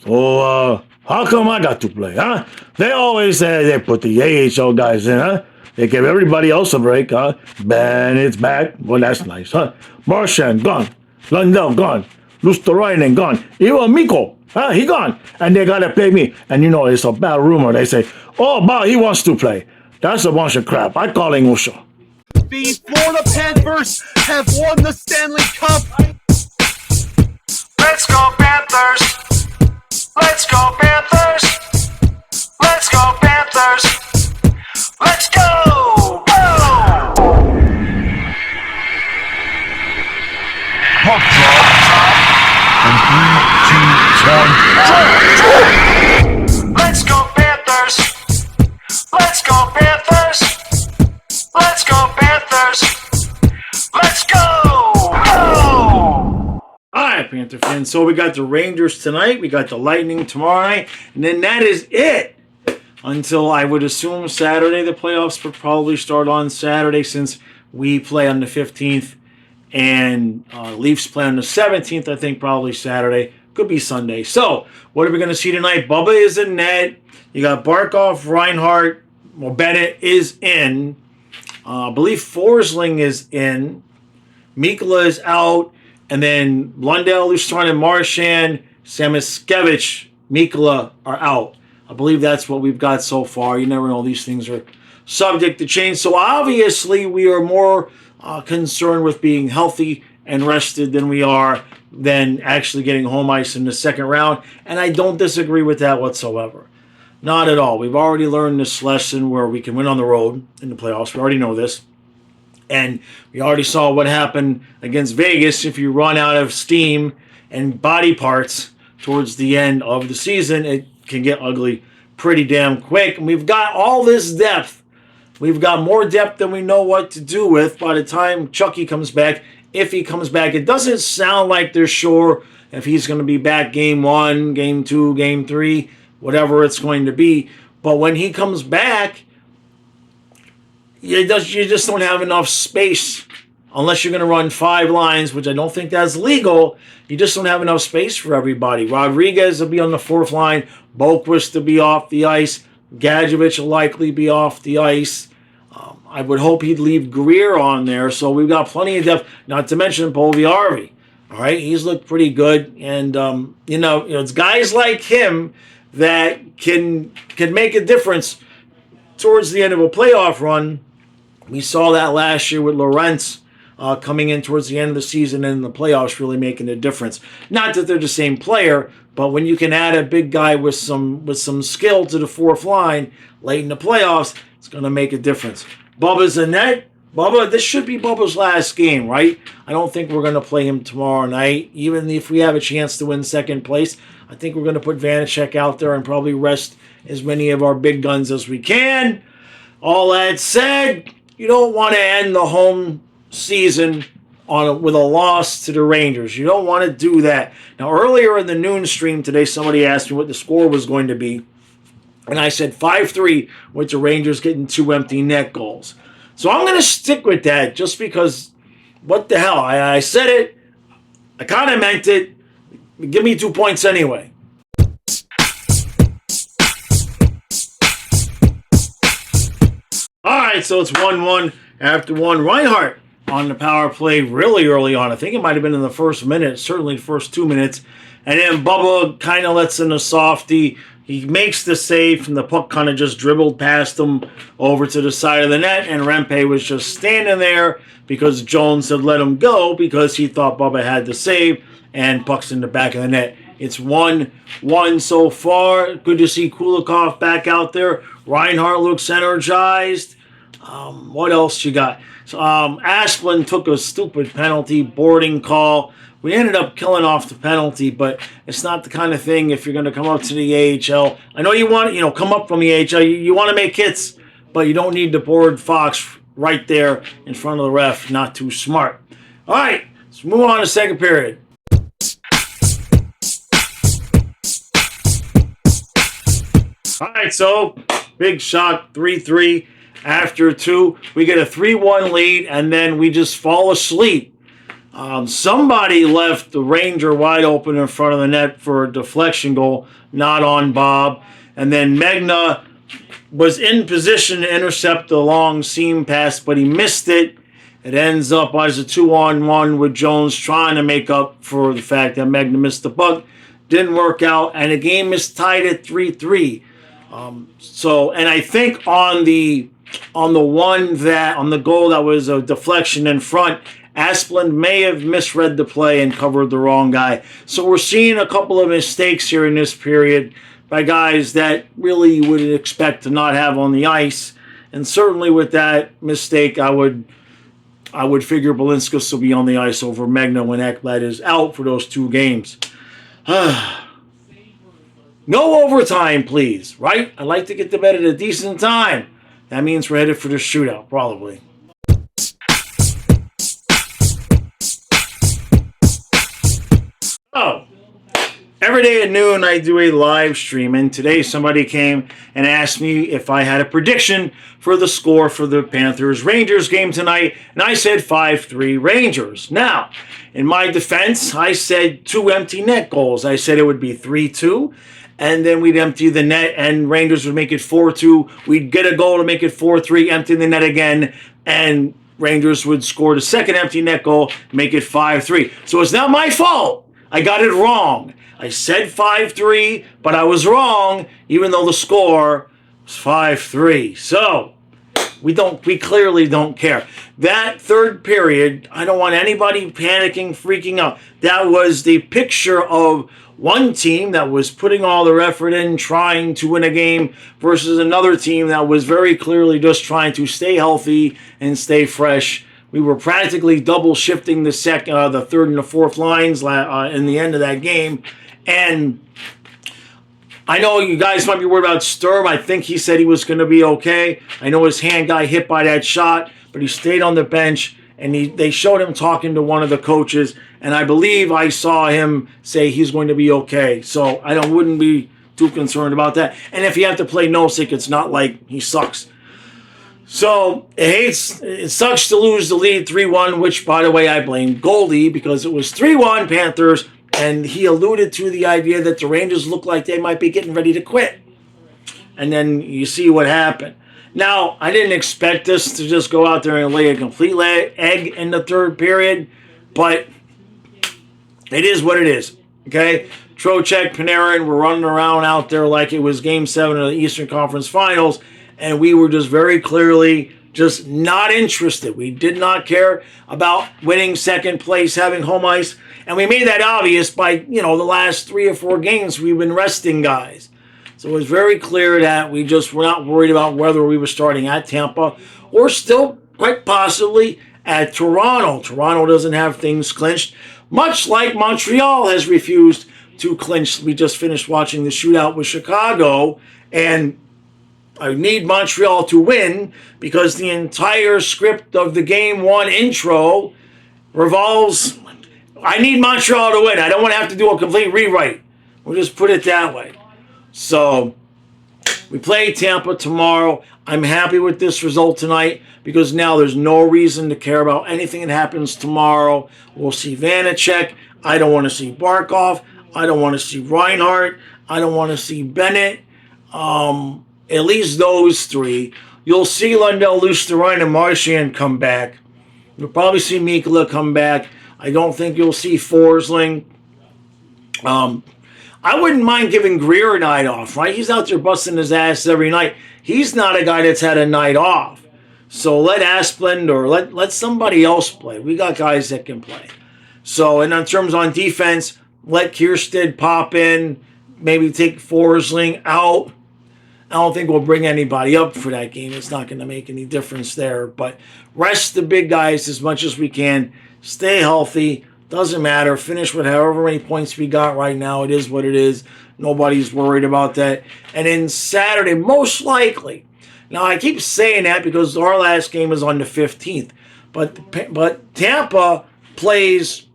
So, how come I got to play, huh? They always say they put the AHL guys in, huh? They give everybody else a break, huh? Bennett's back. Well, that's nice, huh? Marchand, gone. Lundell, gone. Lusterainen, gone. Even Mikko, huh? He gone. And they got to play me. And you know, it's a bad rumor. They say, oh, Bob, he wants to play. That's a bunch of crap. I call it Usha. The Florida Panthers have won the Stanley Cup. Let's go Panthers! Let's go Panthers! Let's go Panthers! Let's go! Go! Puck drop. And 3, 2, 1, Let's go Panthers! Let's go Panthers! Let's go Panthers! Let's go! Go! All right, Panther fans. So we got the Rangers tonight. We got the Lightning tomorrow night. And then that is it. Until I would assume Saturday. The playoffs would probably start on Saturday since we play on the 15th. And Leafs play on the 17th, I think, probably Saturday. Could be Sunday. So, what are we going to see tonight? Bubba is in net. You got Barkov, Reinhart. Well, Bennett is in. I believe Forsling is in. Mikula is out. And then Lundell, Lustrand, and Marchand, Samoskevich, Mikula are out. I believe that's what we've got so far. You never know. These things are subject to change. So obviously we are more concerned with being healthy and rested than we are than actually getting home ice in the second round. And I don't disagree with that whatsoever. Not at all. We've already learned this lesson where we can win on the road in the playoffs. We already know this. And we already saw what happened against Vegas. If you run out of steam and body parts towards the end of the season, it can get ugly pretty damn quick. And we've got all this depth. We've got more depth than we know what to do with by the time Chucky comes back. If he comes back, it doesn't sound like they're sure if he's going to be back game 1, game 2, game 3, whatever it's going to be. But when he comes back, you just don't have enough space unless you're going to run 5 lines, which I don't think that's legal. You just don't have enough space for everybody. Rodriguez will be on the 4th line. Boquist to be off the ice. Gadjevich will likely be off the ice. I would hope he'd leave Greer on there. So we've got plenty of depth. Not to mention Polviarvi. All right, he's looked pretty good. And, it's guys like him that can make a difference towards the end of a playoff run. We saw that last year with Lorentz coming in towards the end of the season and in the playoffs really making a difference. Not that they're the same player, but when you can add a big guy with some skill to the 4th line late in the playoffs, it's going to make a difference. Bubba's in net. Bubba, this should be Bubba's last game, right? I don't think we're going to play him tomorrow night. Even if we have a chance to win second place, I think we're going to put Vanacek out there and probably rest as many of our big guns as we can. All that said, you don't want to end the home season with a loss to the Rangers. You don't want to do that. Now, earlier in the noon stream today, somebody asked me what the score was going to be. And I said 5-3 with the Rangers getting 2 empty net goals. So I'm going to stick with that just because, what the hell? I said it. I kind of meant it. Give me 2 points anyway. All right, so it's 1-1 after 1. Reinhart on the power play really early on. I think it might have been in the first minute, certainly the first 2 minutes. And then Bubba kind of lets in a softie. He makes the save, and the puck kind of just dribbled past him over to the side of the net, and Rempe was just standing there because Jones had let him go because he thought Bubba had the save, and puck's in the back of the net. It's 1-1 so far. Good to see Kulikov back out there. Reinhart looks energized. What else you got? So, Asplund took a stupid penalty, boarding call. We ended up killing off the penalty, but it's not the kind of thing if you're going to come up to the AHL. I know you want to, come up from the AHL. You want to make hits, but you don't need to board Fox right there in front of the ref. Not too smart. All right, let's move on to second period. All right, so big shot, 3-3 after 2. We get a 3-1 lead, and then we just fall asleep. Somebody left the Ranger wide open in front of the net for a deflection goal, not on Bob. And then Megna was in position to intercept the long seam pass, but he missed it. It ends up as a 2-on-1 with Jones trying to make up for the fact that Megna missed the puck. Didn't work out, and the game is tied at 3-3. And I think on the goal that was a deflection in front, Asplund may have misread the play and covered the wrong guy. So we're seeing a couple of mistakes here in this period by guys that really would expect to not have on the ice. And certainly with that mistake, I would figure Belinskas will be on the ice over Megna when Ekblad is out for those 2 games. No overtime, please, right? I like to get to bed at a decent time. That means we're headed for the shootout, probably. Oh, every day at noon I do a live stream, and today somebody came and asked me if I had a prediction for the score for the Panthers-Rangers game tonight, and I said 5-3 Rangers. Now, in my defense, I said 2 empty net goals. I said it would be 3-2, and then we'd empty the net, and Rangers would make it 4-2. We'd get a goal to make it 4-3, empty the net again, and Rangers would score the second empty net goal, make it 5-3. So it's not my fault. I got it wrong. I said 5-3, but I was wrong, even though the score was 5-3. So we clearly don't care. That third period, I don't want anybody panicking, freaking out. That was the picture of one team that was putting all their effort in, trying to win a game, versus another team that was very clearly just trying to stay healthy and stay fresh. We were practically double shifting the third and the fourth lines in the end of that game. And I know you guys might be worried about Sturm. I think he said he was going to be okay. I know his hand got hit by that shot, but he stayed on the bench, and they showed him talking to one of the coaches, and I believe I saw him say he's going to be okay. So I wouldn't be too concerned about that. And if you have to play Nosek, it's not like he sucks. So it sucks to lose the lead 3-1, which, by the way, I blame Goldie, because it was 3-1 Panthers, and he alluded to the idea that the Rangers look like they might be getting ready to quit. And then you see what happened. Now, I didn't expect us to just go out there and lay a complete egg in the third period, but it is what it is, okay? Trocheck, Panarin were running around out there like it was Game 7 of the Eastern Conference Finals, and we were just very clearly just not interested. We did not care about winning second place, having home ice, and we made that obvious by, the last 3 or 4 games we've been resting guys. So it was very clear that we just were not worried about whether we were starting at Tampa or still, quite possibly, at Toronto. Toronto doesn't have things clinched, much like Montreal has refused to clinch. We just finished watching the shootout with Chicago, and I need Montreal to win because the entire script of the Game 1 intro revolves. I need Montreal to win. I don't want to have to do a complete rewrite. We'll just put it that way. So we play Tampa tomorrow. I'm happy with this result tonight because now there's no reason to care about anything that happens tomorrow. We'll see Vanacek. I don't want to see Barkov. I don't want to see Reinhart. I don't want to see Bennett. At least those 3. You'll see Lundell, Lusterine, and Marchand come back. You'll probably see Mikula come back. I don't think you'll see Forsling. I wouldn't mind giving Greer a night off, right? He's out there busting his ass every night. He's not a guy that's had a night off. So let Asplund or let somebody else play. We got guys that can play. So, and in terms on defense, let Kiersted pop in. Maybe take Forsling out. I don't think we'll bring anybody up for that game. It's not going to make any difference there. But rest the big guys as much as we can. Stay healthy. Doesn't matter. Finish with however many points we got right now. It is what it is. Nobody's worried about that. And then Saturday, most likely. Now, I keep saying that because our last game is on the 15th. But Tampa plays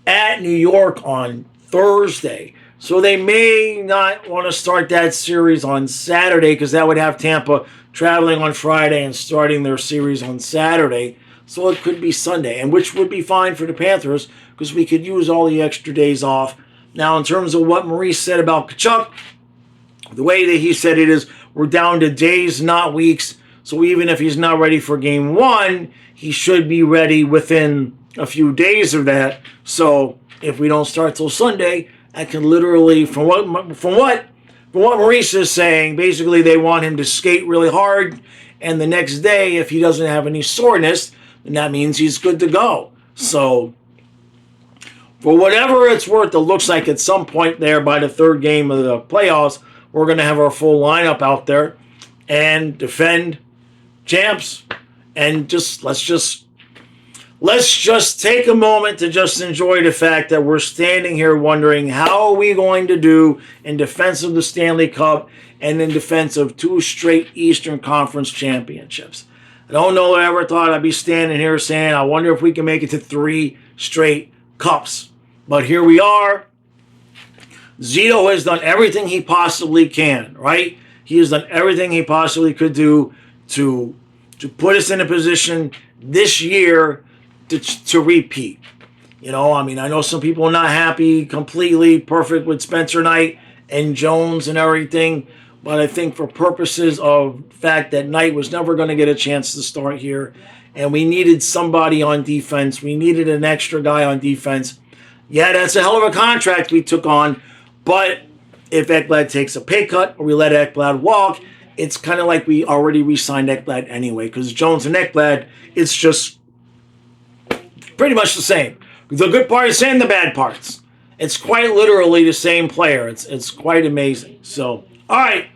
at New York on Thursday. So they may not want to start that series on Saturday because that would have Tampa traveling on Friday and starting their series on Saturday. So it could be Sunday, and which would be fine for the Panthers because we could use all the extra days off. Now, in terms of what Maurice said about Tkachuk, the way that he said it is we're down to days, not weeks. So even if he's not ready for game 1, he should be ready within a few days of that. So if we don't start till Sunday, I can literally, from what Maurice is saying, basically they want him to skate really hard, and the next day, if he doesn't have any soreness, then that means he's good to go. So for whatever it's worth, it looks like at some point there by the third game of the playoffs, we're going to have our full lineup out there and defend champs. And let's just take a moment to just enjoy the fact that we're standing here wondering how are we going to do in defense of the Stanley Cup and in defense of 2 straight Eastern Conference championships. I don't know that I ever thought I'd be standing here saying, I wonder if we can make it to 3 straight cups. But here we are. Zito has done everything he possibly can, right? He has done everything he possibly could do to put us in a position this year to repeat. You know, I mean, I know some people are not happy completely perfect with Spencer Knight and Jones and everything, but I think for purposes of the fact that Knight was never going to get a chance to start here, and we needed somebody on defense, we needed an extra guy on defense. Yeah, that's a hell of a contract we took on, but if Ekblad takes a pay cut or we let Ekblad walk, it's kind of like we already re-signed Ekblad anyway, because Jones and Ekblad, it's just pretty much the same. The good parts and the bad parts. It's quite literally the same player. It's quite amazing. So, all right.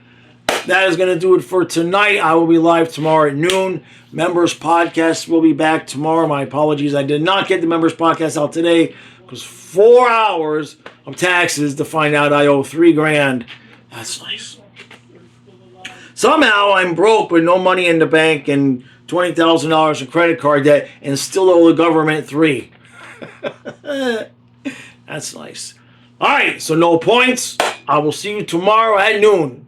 That is going to do it for tonight. I will be live tomorrow at noon. Members Podcast will be back tomorrow. My apologies. I did not get the Members Podcast out today because 4 hours of taxes to find out I owe $3,000. That's nice. Somehow I'm broke with no money in the bank and $20,000 in credit card debt and still owe the government $3,000. That's nice. All right, so no points. I will see you tomorrow at noon.